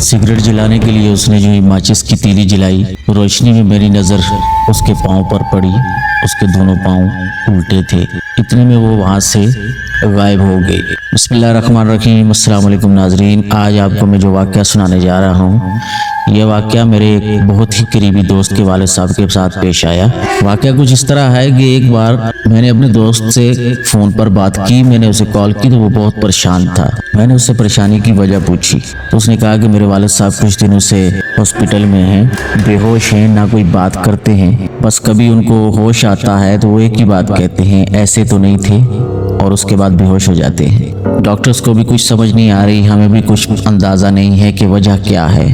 Cigarette जलाने के लिए उसने जो माचिस की तीली जलाई, रोशनी में मेरी नज़र उसके पाँव पर पड़ी। उसके दोनों पाँव उल्टे थे। इतने में वो वहाँ से गायब हो गई। बिस्मिल्लाहिर्रहमानिर्रहीम। अस्सलाम वालेकुम नाजरीन। आज आपको मैं जो वाक़या सुनाने जा रहा हूँ, यह वाक़या मेरे एक बहुत ही करीबी दोस्त के वालिद साहब के साथ पेश आया। वाक़या कुछ इस तरह है कि एक बार मैंने अपने दोस्त से फ़ोन पर बात की। मैंने उसे कॉल की तो वो बहुत परेशान था। मैंने उससे परेशानी की वजह पूछी तो उसने कहा कि मेरे वालिद साहब कुछ दिनों से हॉस्पिटल में हैं, बेहोश हैं, ना कोई बात करते हैं, बस कभी उनको होश आता है तो वो एक ही बात कहते हैं, ऐसे तो नहीं थे, और उसके बाद बेहोश हो जाते हैं। डॉक्टर्स को भी कुछ समझ नहीं आ रही, हमें भी कुछ अंदाज़ा नहीं है कि वजह क्या है,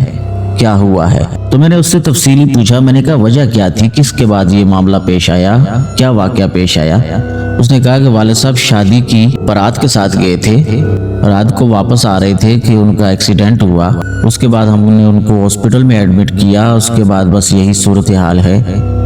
क्या हुआ है। तो मैंने उससे तफसीली पूछा। मैंने कहा वजह क्या थी, किसके बाद ये मामला पेश आया, क्या वाक़या पेश आया। उसने कहा कि वालिद साहब शादी की बारात के साथ गए थे, रात को वापस आ रहे थे कि उनका एक्सीडेंट हुआ। उसके बाद हमने उनको हॉस्पिटल में एडमिट किया। उसके बाद बस यही सूरत हाल है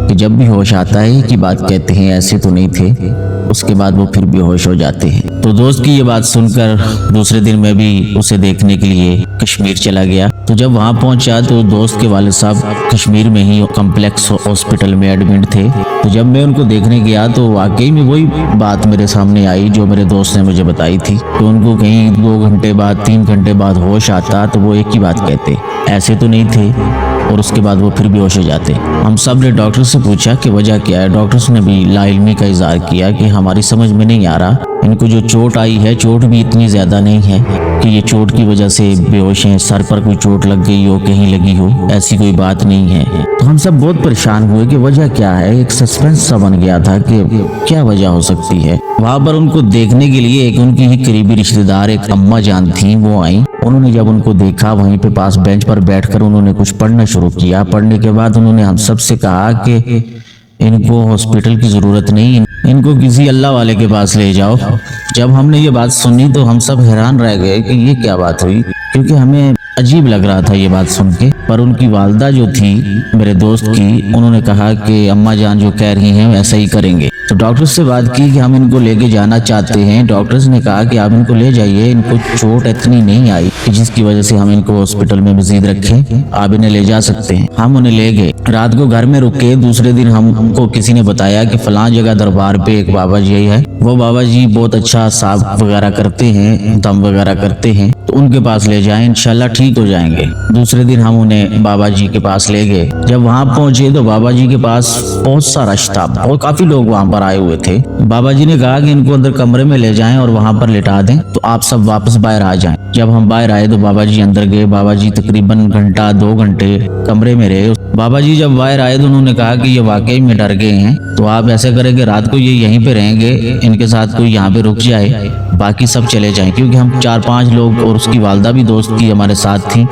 कि जब भी होश आता है एक ही बात कहते हैं, ऐसे तो नहीं थे, उसके बाद वो फिर बेहोश हो जाते हैं। तो दोस्त की ये बात सुनकर दूसरे दिन मैं भी उसे देखने के लिए कश्मीर चला गया। तो जब वहाँ पहुँचा तो दोस्त के वालिद साहब कश्मीर में ही कॉम्प्लेक्स हॉस्पिटल में एडमिट थे। तो जब मैं उनको देखने गया तो वाकई में वही बात मेरे सामने आई जो मेरे दोस्त ने मुझे बताई थी कि उनको कहीं 2 घंटे बाद 3 घंटे बाद होश आता तो वो एक ही बात कहते, ऐसे तो नहीं थे, और उसके बाद वो फिर बेहोश हो जाते। हम सब ने डॉक्टर से पूछा कि वजह क्या है। डॉक्टर्स ने भी लाइल्मी का इज़हार किया कि हमारी समझ में नहीं आ रहा, इनको जो चोट आई है चोट भी इतनी ज़्यादा नहीं है कि ये चोट की वजह से बेहोश हैं, सर पर कोई चोट लग गई हो, कहीं लगी हो, ऐसी कोई बात नहीं है। तो हम सब बहुत परेशान हुए कि वजह क्या है। एक सस्पेंस सा बन गया था कि क्या वजह हो सकती है। वहाँ पर उनको देखने के लिए एक उनकी ही करीबी रिश्तेदार एक अम्मा जान थी, वो आई। उन्होंने जब उनको देखा वहीं पे पास बेंच पर बैठकर उन्होंने कुछ पढ़ना शुरू किया। पढ़ने के बाद उन्होंने हम सब से कहा कि इनको हॉस्पिटल की ज़रूरत नहीं, इनको किसी अल्लाह वाले के पास ले जाओ। जब हमने ये बात सुनी तो हम सब हैरान रह गए कि ये क्या बात हुई, क्योंकि हमें अजीब लग रहा था ये बात सुन के। पर उनकी वालदा जो थी मेरे दोस्त की, उन्होंने कहा कि अम्मा जान जो कह रही हैं वैसा ही करेंगे। तो डॉक्टर से बात की कि हम इनको लेके जाना चाहते हैं। डॉक्टर्स ने कहा कि आप इनको ले जाइए, इनको चोट इतनी नहीं आई कि जिसकी वजह से हम इनको हॉस्पिटल में मजीद रखें, आप इन्हें ले जा सकते हैं। हम उन्हें ले गए, रात को घर में रुके। दूसरे दिन हमको किसी ने बताया कि फलां जगह दरबार पे एक बाबा जी है, वो बाबा जी बहुत अच्छा साफ वगैरह करते हैं, दम वगैरह करते हैं, तो उनके पास ले जाएं, इंशाल्लाह ठीक हो जाएंगे। दूसरे दिन हम उन्हें बाबा जी के पास ले गए। जब वहाँ पहुंचे तो बाबा जी के पास बहुत सा रश था, बहुत काफी लोग वहाँ पर आए हुए थे। बाबा जी ने कहा कि इनको अंदर कमरे में ले जाएं और वहाँ पर लिटा दें, तो आप सब वापस बाहर आ जाएं। जब हम बाहर आए तो बाबा जी अंदर गए। बाबा जी तकरीबन घंटा 2 घंटे कमरे में रहे। बाबा जी जब बाहर आए तो उन्होंने कहा कि ये वाकई में डर गए हैं, तो आप ऐसे करें कि रात को ये यहीं पे रहेंगे, इनके साथ कोई यहाँ पे रुक जाए, बाकी सब चले जाएं, क्योंकि हम 4-5 लोग और उसकी वालदा भी दोस्त की हमारे साथ थी।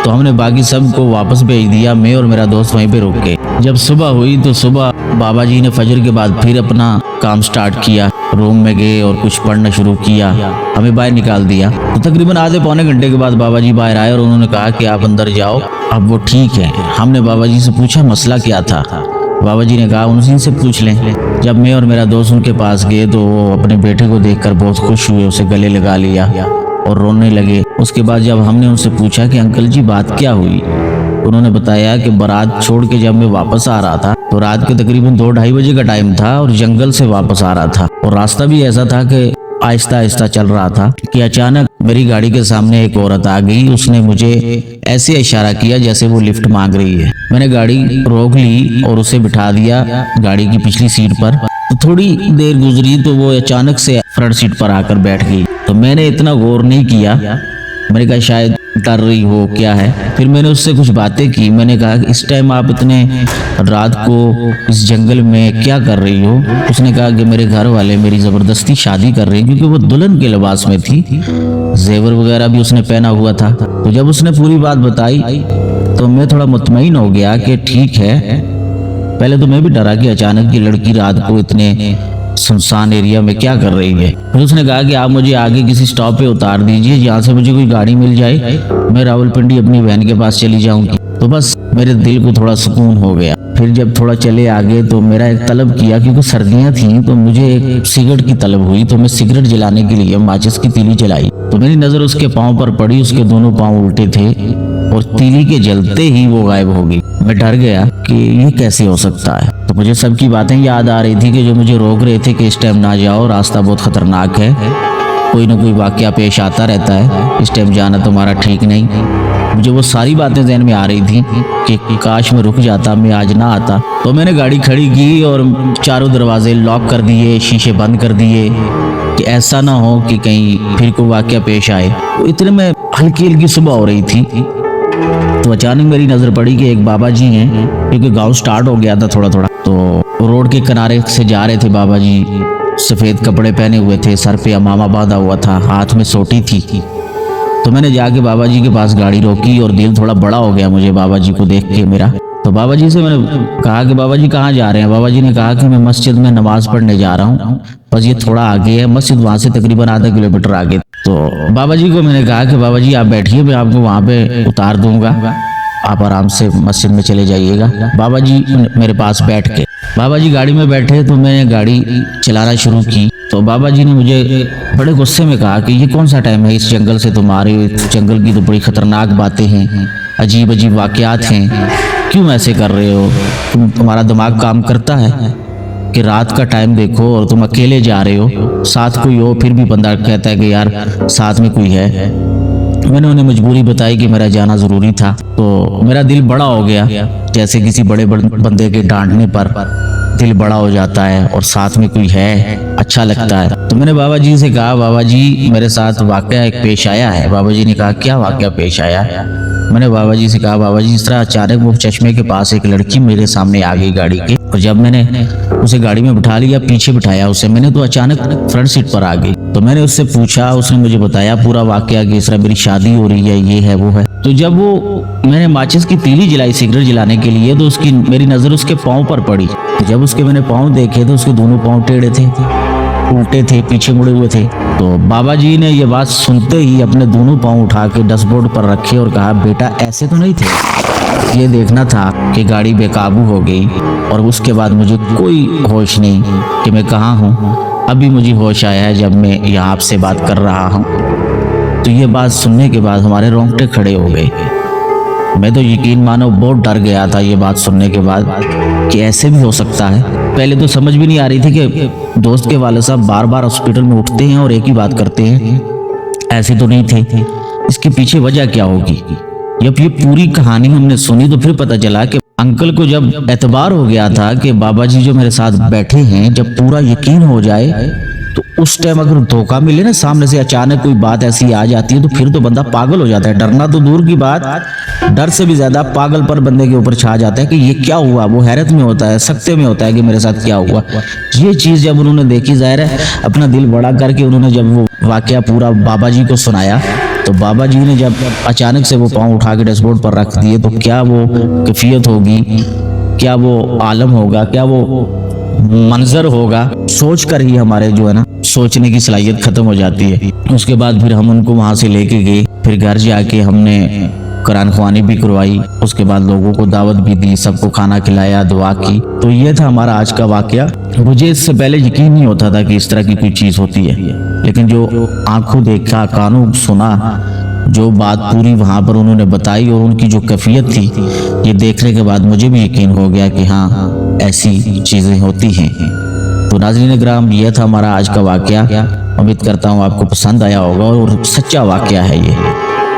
तो हमने बाकी सब को वापस भेज दिया, मैं और मेरा दोस्त वहीं पे रुक गए। जब सुबह हुई तो सुबह बाबा जी ने फजर के बाद फिर अपना काम स्टार्ट किया, रूम में गए और कुछ पढ़ना शुरू किया, हमें बाहर निकाल दिया। तो तकरीबन आधे पौने घंटे के बाद बाबा जी बाहर आए और उन्होंने कहा कि आप अंदर जाओ, अब वो ठीक है। हमने बाबा जी से पूछा मसला क्या था। बाबा जी ने कहा उनसे से पूछ लें। जब मैं और मेरा दोस्त उनके पास गए तो वो अपने बेटे को देखकर बहुत खुश हुए, उसे गले लगा लिया और रोने लगे। उसके बाद जब हमने उनसे पूछा कि अंकल जी बात क्या हुई, उन्होंने बताया कि बारात छोड़ के जब मैं वापस आ रहा था तो रात के तकरीबन 2-2:30 बजे का टाइम था और जंगल से वापस आ रहा था, और रास्ता भी ऐसा था कि आहिस्ता आहिस्ता चल रहा था कि अचानक मेरी गाड़ी के सामने एक औरत आ गई। उसने मुझे ऐसे इशारा किया जैसे वो लिफ्ट मांग रही है। मैंने गाड़ी रोक ली और उसे बिठा दिया गाड़ी की पिछली सीट पर। तो थोड़ी देर गुजरी तो वो अचानक से फ्रंट सीट पर आकर बैठ गई। तो मैंने इतना गौर नहीं किया, मैंने कहा शायद डर रही हो, क्या है। फिर मैंने उससे कुछ बातें की। मैंने कहा कि इस टाइम आप इतने रात को इस जंगल में क्या कर रही हो। उसने कहा कि मेरे घर वाले मेरी ज़बरदस्ती शादी कर रहे हैं, क्योंकि वो दुल्हन के लिबास में थी, जेवर वगैरह भी उसने पहना हुआ था। तो जब उसने पूरी बात बताई तो मैं थोड़ा मुतमईन हो गया कि ठीक है। पहले तो मैं भी डरा कि अचानक की लड़की रात को इतने सुनसान एरिया में क्या कर रही है। फिर उसने कहा कि आप मुझे आगे किसी स्टॉप पे उतार दीजिए जहाँ से मुझे कोई गाड़ी मिल जाए, मैं रावलपिंडी अपनी बहन के पास चली जाऊंगी। तो बस मेरे दिल को थोड़ा सुकून हो गया। फिर जब थोड़ा चले आगे तो मेरा एक तलब किया, क्योंकि सर्दियां थी तो मुझे एक सिगरेट की तलब हुई। तो मैं सिगरेट जलाने के लिए माचिस की तीली जलाई तो मेरी नज़र उसके पाँव पर पड़ी। उसके दोनों पाँव उल्टे थे और तीली के जलते ही वो गायब हो गई। मैं डर गया कि ये कैसे हो सकता है। तो मुझे सबकी बातें याद आ रही थी कि जो मुझे रोक रहे थे कि इस टाइम ना जाओ, रास्ता बहुत खतरनाक है, कोई ना कोई वाकया पेश आता रहता है, इस टाइम जाना तुम्हारा ठीक नहीं। मुझे वो सारी बातें ज़हन में आ रही थी कि काश मैं रुक जाता, मैं आज ना आता। तो मैंने गाड़ी खड़ी की और चारों दरवाजे लॉक कर दिए, शीशे बंद कर दिए कि ऐसा ना हो कि कहीं फिर कोई वाकया पेश आए। तो इतने में हल्की हल्की सुबह हो रही थी, तो अचानक मेरी नज़र पड़ी कि एक बाबा जी हैं, क्योंकि गाँव स्टार्ट हो गया था थोड़ा थोड़ा। तो रोड के किनारे से जा रहे थे बाबा जी, सफ़ेद कपड़े पहने हुए थे, सर पे अमामा बांधा हुआ था, हाथ में सोटी थी। तो मैंने जाके बाबा जी के पास गाड़ी रोकी और दिल थोड़ा बड़ा हो गया मुझे बाबा जी को देख के मेरा। तो बाबा जी से मैंने कहा कि बाबा जी कहाँ जा रहे हैं। बाबा जी ने कहा कि मैं मस्जिद में नमाज पढ़ने जा रहा हूँ, बस ये थोड़ा आगे है मस्जिद, वहाँ से तकरीबन आधा किलोमीटर आगे। तो बाबा जी को मैंने कहा कि बाबा जी आप बैठिए, मैं आपको वहाँ पे उतार दूंगा, आप आराम से मस्जिद में चले जाइएगा। बाबा जी मेरे पास बैठ के, बाबा जी गाड़ी में बैठे तो मैंने गाड़ी चलाना शुरू की। तो बाबा जी ने मुझे बड़े गुस्से में कहा कि ये कौन सा टाइम है, इस जंगल से तुम आ रहे हो, जंगल की तो बड़ी खतरनाक बातें हैं, अजीब अजीब वाकयात हैं, क्यों ऐसे कर रहे हो, तुम्हारा दिमाग काम करता है कि रात का टाइम देखो और तुम अकेले जा रहे हो, साथ कोई हो फिर भी बंदा कहता है कि यार साथ में कोई है। मैंने उन्हें मजबूरी बताई कि मेरा जाना ज़रूरी था। तो मेरा दिल बड़ा हो गया, जैसे किसी बड़े बंदे के डांटने पर दिल बड़ा हो जाता है और साथ में कोई है, अच्छा लगता है। तो मैंने बाबा जी से कहा बाबा जी मेरे साथ वाकया एक पेश आया है। बाबा जी ने कहा क्या वाकया पेश आया है। मैंने बाबा जी से कहा बाबा जी इस तरह अचानक वो चश्मे के पास एक लड़की मेरे सामने आ गई गाड़ी के, और जब मैंने उसे गाड़ी में बिठा लिया, पीछे बिठाया उसे मैंने, तो अचानक फ्रंट सीट पर आ गई। तो मैंने उससे पूछा, उसने मुझे बताया पूरा वाकया कि इस तरह मेरी शादी हो रही है, ये है वो है। तो जब वो मैंने माचिस की तीली जलाई सिगरेट जलाने के लिए, तो उसकी मेरी नज़र उसके पाँव पर पड़ी। तो जब उसके मैंने पाँव देखे तो उसके दोनों पाँव टेढ़े थे, उल्टे थे, पीछे मुड़े हुए थे। तो बाबा जी ने ये बात सुनते ही अपने दोनों पाँव उठा के डैशबोर्ड पर रखे और कहा बेटा ऐसे तो नहीं थे, ये देखना था कि गाड़ी बेकाबू हो गई। और उसके बाद मुझे कोई होश नहीं कि मैं कहाँ हूँ। अभी मुझे होश आया है जब मैं यहाँ आपसे बात कर रहा हूँ। तो ये बात सुनने के बाद हमारे रोंगटे खड़े हो गए। मैं तो यकीन मानो बहुत डर गया था ये बात सुनने के बाद कि ऐसे भी हो सकता है। पहले तो समझ भी नहीं आ रही थी कि दोस्त के वाले साहब बार बार हॉस्पिटल में उठते हैं और एक ही बात करते हैं, ऐसे तो नहीं थे। इसके पीछे वजह क्या होगी। जब ये पूरी कहानी हमने सुनी तो फिर पता चला कि अंकल को जब एतबार हो गया था कि बाबा जी जो मेरे साथ बैठे हैं, जब पूरा यकीन हो जाए तो उस टाइम अगर धोखा मिले ना, सामने से अचानक कोई बात ऐसी आ जाती है तो फिर तो बंदा पागल हो जाता है। डरना तो दूर की बात, डर से भी ज्यादा पागल पर बंदे के ऊपर छा जाता है कि ये क्या हुआ। वो हैरत में होता है, सकते में होता है कि मेरे साथ क्या हुआ। ये चीज जब उन्होंने देखी, जाहिर है अपना दिल बड़ा करके उन्होंने जब वो वाकया पूरा बाबा जी को सुनाया, तो बाबा जी ने जब अचानक से वो पाँव उठा के डैशबोर्ड पर रख दिए, तो क्या वो कैफियत होगी, क्या वो आलम होगा, क्या वो मंजर होगा, सोच कर ही हमारे जो है ना सोचने की सलाहियत खत्म हो जाती है। उसके बाद फिर हम उनको वहां से लेके गए, फिर घर जाके हमने कुरान ख्वानी भी करवाई, उसके बाद लोगों को दावत भी दी, सबको खाना खिलाया, दुआ की। तो ये था हमारा आज का वाकया। मुझे इससे पहले यकीन नहीं होता था कि इस तरह की कोई चीज होती है, लेकिन जो आंखों देखा, कानों सुना, जो बात पूरी वहाँ पर उन्होंने बताई और उनकी जो कैफियत थी, ये देखने के बाद मुझे भी यकीन हो गया कि हाँ ऐसी चीज़ें होती हैं। तो नाज़रीन किराम, यह था हमारा आज का वाकया। उम्मीद करता हूँ आपको पसंद आया होगा और सच्चा वाकया है ये।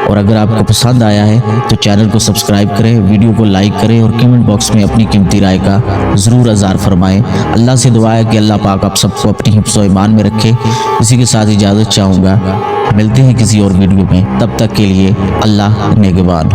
और अगर आपको पसंद आया है तो चैनल को सब्सक्राइब करें, वीडियो को लाइक करें और कमेंट बॉक्स में अपनी कीमती राय का ज़रूर इज़हार फरमाएं। अल्लाह से दुआ है कि अल्लाह पाक आप सबको अपनी हिफ्ज़ व ईमान में रखे। इसी के साथ इजाज़त चाहूँगा, मिलते हैं किसी और वीडियो में, तब तक के लिए अल्लाह नेगेबान।